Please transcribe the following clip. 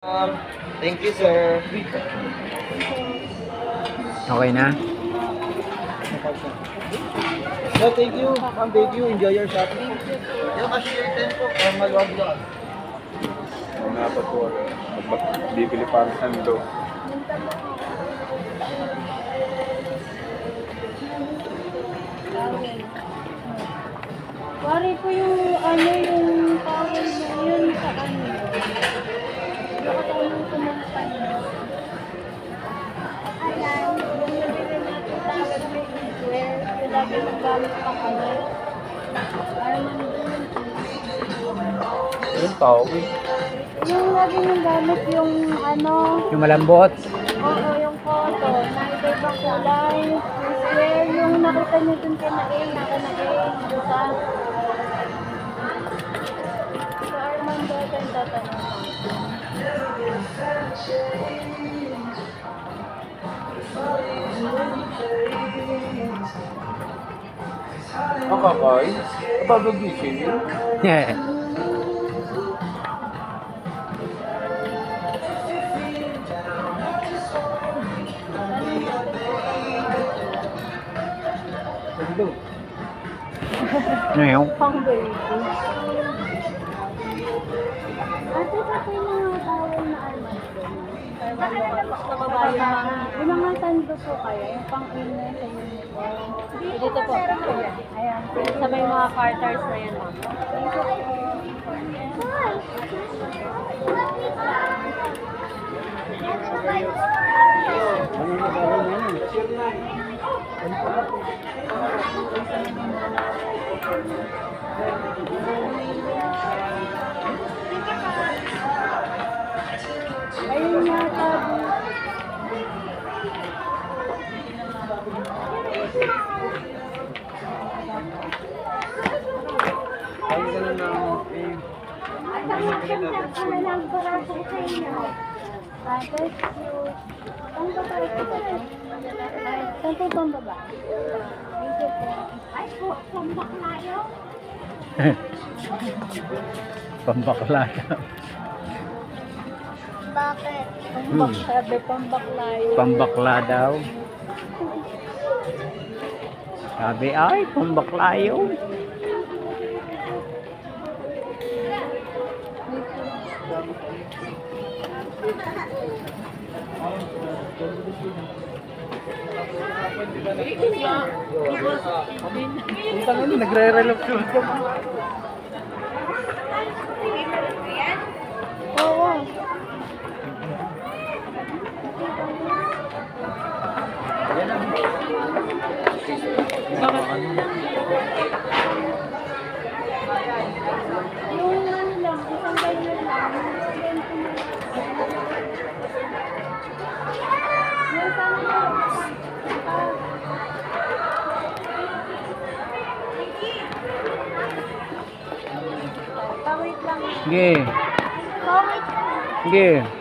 Thank you, sir. Okay na? No, thank you. Ma'am, thank you. Enjoy your shopping. Yung cashier din po. Maluwag lang. Dapat po, bibili para sa ando. Pare po yung yung tawag mo yun sa nakatulong ko ng panyo. Ayan, yung nabili natin tawag mo eatware, yung lagi yung gamit pa kayo. Para nandun. Yung tao, Yung lagi yung gamit yung Yung malambot. oo, yung photo, na iba-ibang kulay, eatware, yung nakita nyo dun kay Nail, doon sa Armando, ito yung tatanong. makakain. Nababagising yun. Yeah. Ngayon. Pang baby. Ate, sa kayo mga tawag na Armando. Sa babae yung mga sando po kayo, yung pang-ina sa uniform. Dito po. Ayan, sa may mga carters na yan, ma'am. Ayun nga, tabi. Ay, ganun lang. Tapos, ang babae ko ba? Saan po bang babae? Dito po. Ay po, pambaklayo? Pambakla. Bakit? Sabi, pambaklayo. Pambakla daw. Sabi ay, pambakla yun. Punta nga nagre-relasyon ka. Oo. Yung lang, isang ganyan lang. Yung pawit lang. Sige. Pawit lang. Sige.